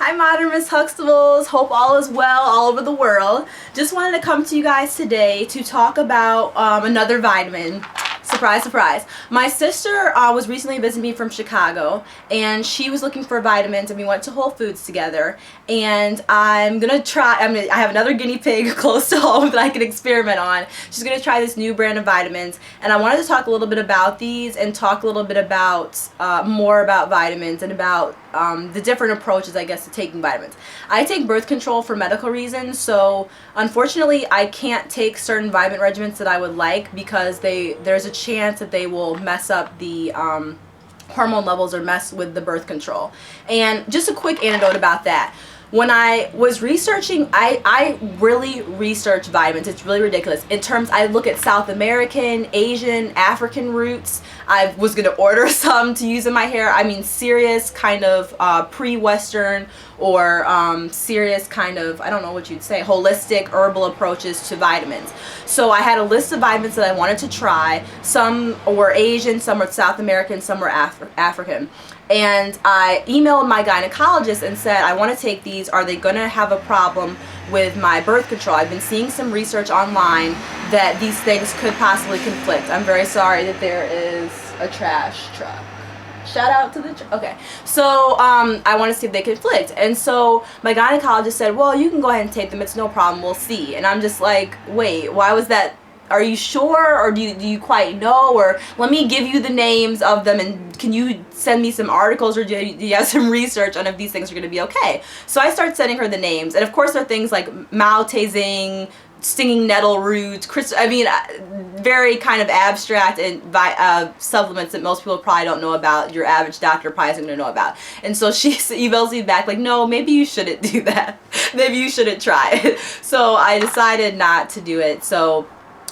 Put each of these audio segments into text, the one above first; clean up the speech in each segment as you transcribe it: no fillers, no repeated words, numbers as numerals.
Hi Modern Miss Huxtables, hope all is well all over the world. Just wanted to come to you guys today to talk about another vitamin. Surprise, surprise. My sister was recently visiting me from Chicago, and she was looking for vitamins, and we went to Whole Foods together. And I have another guinea pig close to home that I can experiment on. She's gonna try this new brand of vitamins, and I wanted to talk a little bit about these and talk a little bit about more about vitamins and about the different approaches, I guess, to taking vitamins. I take birth control for medical reasons, so unfortunately I can't take certain vitamin regimens that I would like because there's a chance that they will mess up the hormone levels or mess with the birth control. And just a quick anecdote about that. When I was researching, I really research vitamins. It's really ridiculous. In terms, I look at South American, Asian, African roots. I was going to order some to use in my hair. I mean, serious kind of pre-Western or serious kind of, I don't know what you'd say, holistic herbal approaches to vitamins. So I had a list of vitamins that I wanted to try. Some were Asian, some were South American, some were African. And I emailed my gynecologist and said, I want to take these. Are they going to have a problem with my birth control? I've been seeing some research online that these things could possibly conflict. I'm very sorry that there is a trash truck. Shout out to the okay. So I want to see if they conflict. And so my gynecologist said, well, you can go ahead and take them. It's no problem. We'll see. And I'm just like, wait, why was that? Are you sure, or do you quite know, or let me give you the names of them, and can you send me some articles, or do you have some research on if these things are going to be okay? So I start sending her the names, and of course there are things like Maotazing, stinging nettle roots, very kind of abstract and supplements that most people probably don't know about. Your average doctor probably isn't going to know about. And so she emails me back like, no, maybe you shouldn't do that. Maybe you shouldn't try it. So I decided not to do it. So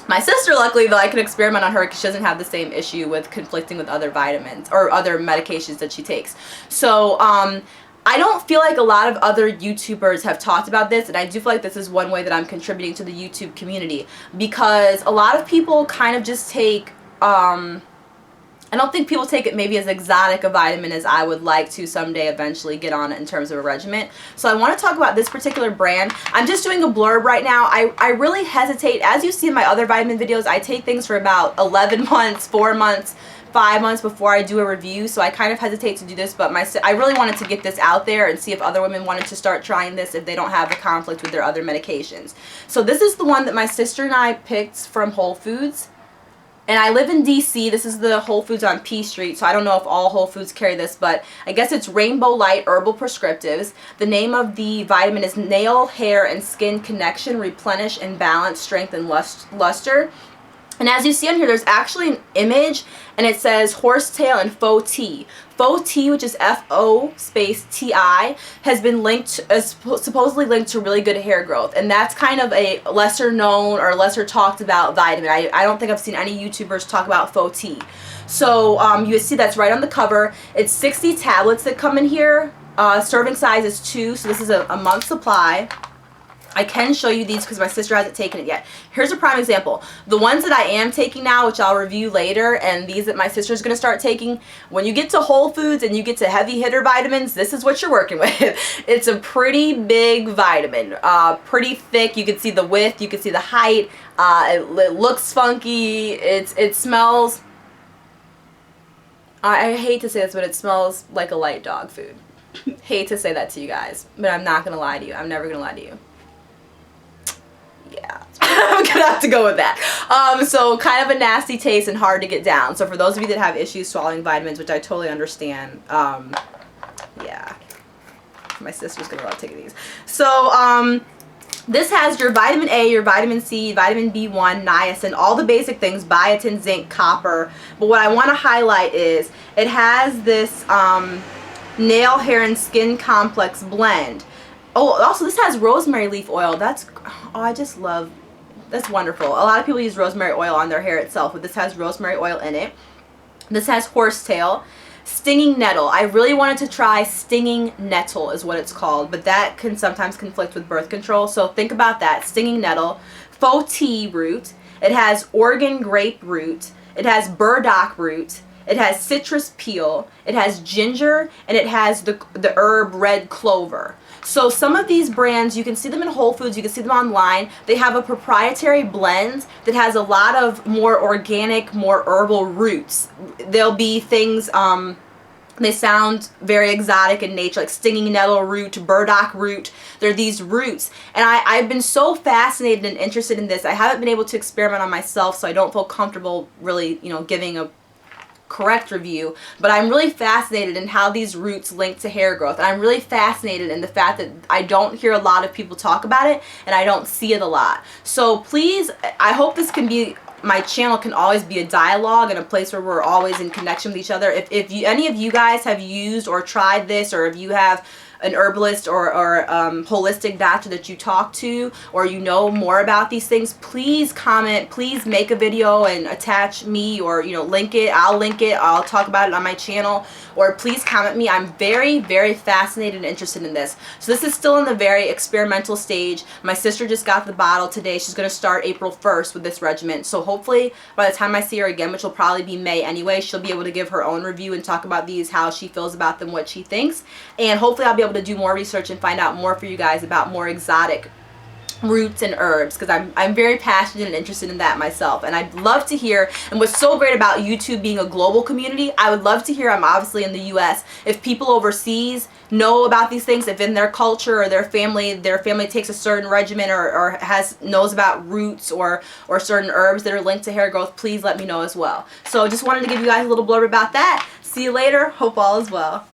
my sister, luckily, though, I can experiment on her because she doesn't have the same issue with conflicting with other vitamins or other medications that she takes. So I don't feel like a lot of other YouTubers have talked about this, and I do feel like this is one way that I'm contributing to the YouTube community, because a lot of people kind of just take I don't think people take it maybe as exotic a vitamin as I would like to someday eventually get on it in terms of a regimen. So I want to talk about this particular brand. I'm just doing a blurb right now. I really hesitate. As you see in my other vitamin videos, I take things for about 11 months, 4 months, 5 months before I do a review, so I kind of hesitate to do this, but I really wanted to get this out there and see if other women wanted to start trying this if they don't have a conflict with their other medications. So this is the one that my sister and I picked from Whole Foods. And I live in DC. This is the Whole Foods on P Street, so I don't know if all Whole Foods carry this, but I guess it's Rainbow Light Herbal Prescriptives. The name of the vitamin is Nail, Hair, and Skin Connection, Replenish and Balance, Strength, and Luster. And as you see on here, there's actually an image, and it says horsetail and faux tea. Faux tea, which is F-O-T-I, has been supposedly linked to really good hair growth. And that's kind of a lesser known or lesser talked about vitamin. I don't think I've seen any YouTubers talk about faux tea. So you see that's right on the cover. It's 60 tablets that come in here. Serving size is 2, so this is a month's supply. I can show you these because my sister hasn't taken it yet. Here's a prime example. The ones that I am taking now, which I'll review later, and these that my sister's going to start taking, when you get to Whole Foods and you get to heavy hitter vitamins, this is what you're working with. It's a pretty big vitamin, pretty thick. You can see the width, you can see the height. It looks funky. It smells, I hate to say this, but it smells like a light dog food. Hate to say that to you guys, but I'm not going to lie to you. I'm never going to lie to you. Yeah, I'm gonna have to go with that. So kind of a nasty taste and hard to get down. So for those of you that have issues swallowing vitamins, which I totally understand, yeah, my sister's gonna love taking these. So this has your vitamin A, your vitamin C, vitamin B1, niacin, all the basic things, biotin, zinc, copper. But what I want to highlight is it has this nail, hair, and skin complex blend. Oh, also this has rosemary leaf oil. That's wonderful. A lot of people use rosemary oil on their hair itself, but this has rosemary oil in it. This has horsetail, stinging nettle. I really wanted to try stinging nettle is what it's called, but that can sometimes conflict with birth control, so think about that. Stinging nettle, faux tea root. It has Oregon grape root. It has burdock root. it has citrus peel, it has ginger, and it has the herb red clover. So some of these brands, you can see them in Whole Foods, you can see them online. They have a proprietary blend that has a lot of more organic, more herbal roots. There'll be things, they sound very exotic in nature, like stinging nettle root, burdock root. They're these roots. And I've been so fascinated and interested in this. I haven't been able to experiment on myself, so I don't feel comfortable really, giving a correct review, but I'm really fascinated in how these roots link to hair growth, and I'm really fascinated in the fact that I don't hear a lot of people talk about it, and I don't see it a lot. So please, I hope this can be, my channel can always be a dialogue and a place where we're always in connection with each other. If any of you guys have used or tried this, or if you have an herbalist or holistic doctor that you talk to, or you know more about these things, please comment, please make a video and attach me, or link it. I'll link it, I'll talk about it on my channel, or please comment me. I'm very, very fascinated and interested in this. So this is still in the very experimental stage. My sister just got the bottle today. She's going to start April 1st with this regimen, so hopefully by the time I see her again, which will probably be May anyway, she'll be able to give her own review and talk about these, how she feels about them, what she thinks, and hopefully I'll be able to do more research and find out more for you guys about more exotic roots and herbs, because I'm very passionate and interested in that myself, and I'd love to hear. And what's so great about YouTube being a global community, I would love to hear, I'm obviously in the US, if people overseas know about these things, if in their culture or their family takes a certain regimen, or knows about roots or certain herbs that are linked to hair growth, please let me know as well. So just wanted to give you guys a little blurb about that. See you later. Hope all is well.